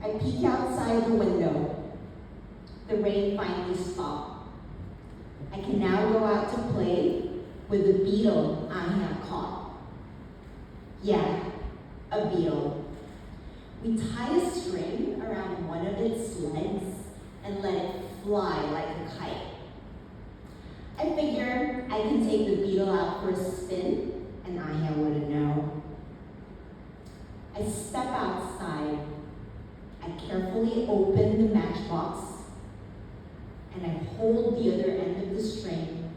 I peek outside the window. The rain finally stopped. I can now go out to play with the beetle I had caught. Yeah, a beetle. We tied a string around one of its legs and let it fly like a kite. I figure I can take the beetle out for a spin, and Aya wouldn't know. I step outside. I carefully open the matchbox, and I hold the other end of the string.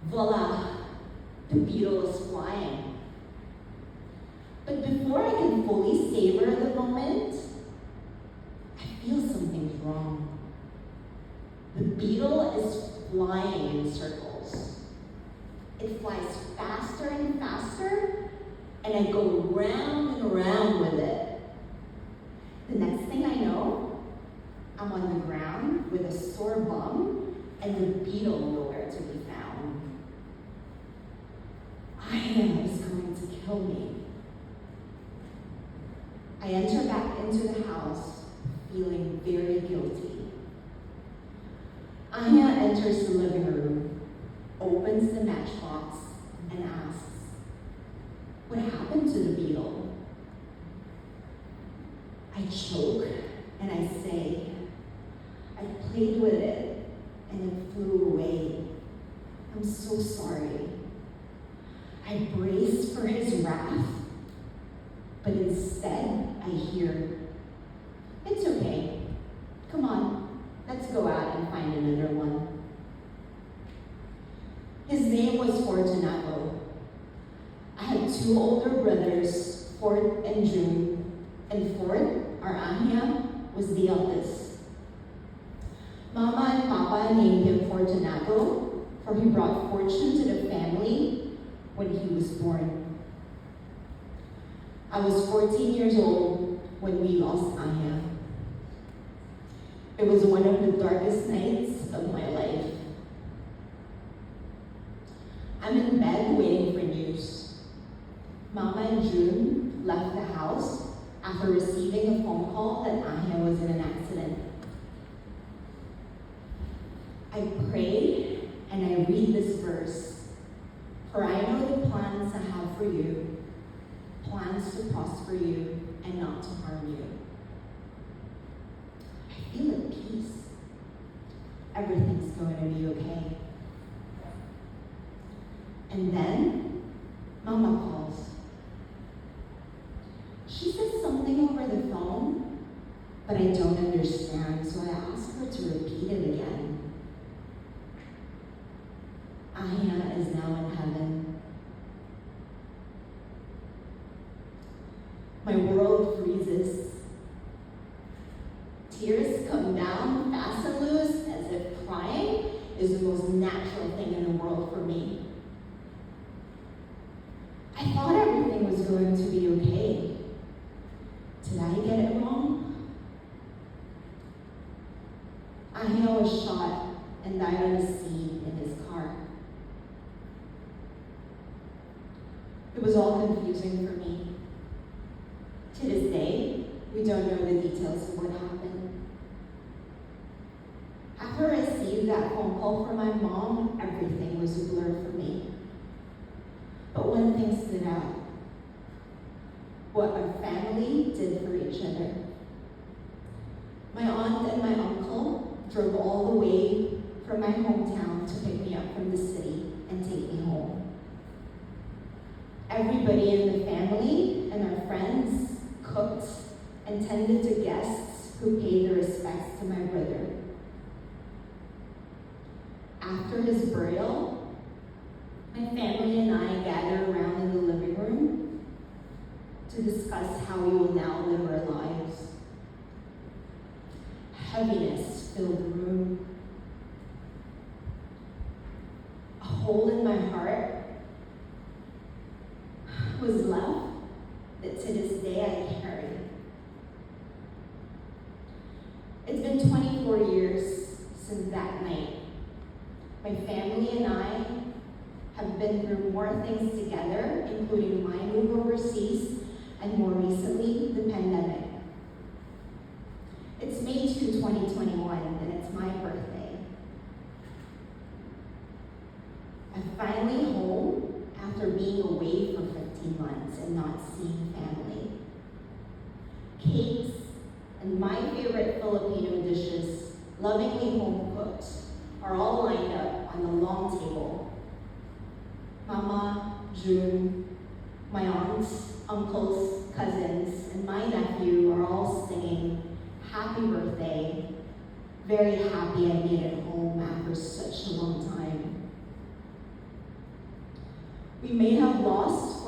Voila! The beetle is flying. But before I can fully savor the moment, I feel something's wrong. The beetle is flying in circles. It flies faster and faster, and I go round and around with it. The next thing I know, I'm on the ground with a sore bum and the beetle nowhere to be found. Aya is going to kill me. I enter back into the house feeling very guilty. Aya enters the living room, opens the matchbox, and asks, "What happened to the beetle?" I choke and I say, "I played with it and it flew away. I'm so sorry." I brace for his wrath, but instead I hear, "It's okay. Come on, let's go out and find another one." His name was Fortunato. I had two older brothers, Fort and June, and Fort, our Aya, was the eldest. Mama and Papa named him Fortunato, for he brought fortune to the family when he was born. I was 14 years old when we lost Aya. It was one of the darkest nights of my life. I'm in bed waiting for news. Mama and June left the house after receiving a phone call that Aya was in an accident. I pray and I read this verse. "For I know the plans I have for you, plans to prosper you and not to harm you." I feel at peace. Everything's going to be okay. And then, Mama calls. She says something over the phone, but I don't understand, so I ask her to repeat it again. Aya is now in heaven. My world freezes. Tears come down fast and loose as if crying is the most natural thing in the world for me. I thought everything was going to be okay. Did I get it wrong? Aya was shot and died on the scene in his car. It was all confusing for me. To this day, we don't know the details of what happened. After I received that phone call from my mom, everything was a blur for me. But one thing stood out: what our family did for each other. My aunt and my uncle drove all the way from my hometown to pick me up from the city and take me home. Everybody in the family and our friends cooked and tended to guests who paid their respects to my brother. After his burial, my family and I gathered around in the living room to discuss how we will now live our lives. Heaviness filled the room. A hole in my heart was left that to this day I carry. It's been 24 years since that night. My family and I have been through more things together, including my move overseas and more recently, the pandemic. into 2021, and it's my birthday. I'm finally home after being away for 15 months and not seeing family. Cakes and my favorite Filipino dishes, lovingly home cooked, are all lined up on the long table. Mama, June, my aunts, uncles, cousins, and my nephew are all singing happy birthday. Very happy I made it home after such a long time. We may have lost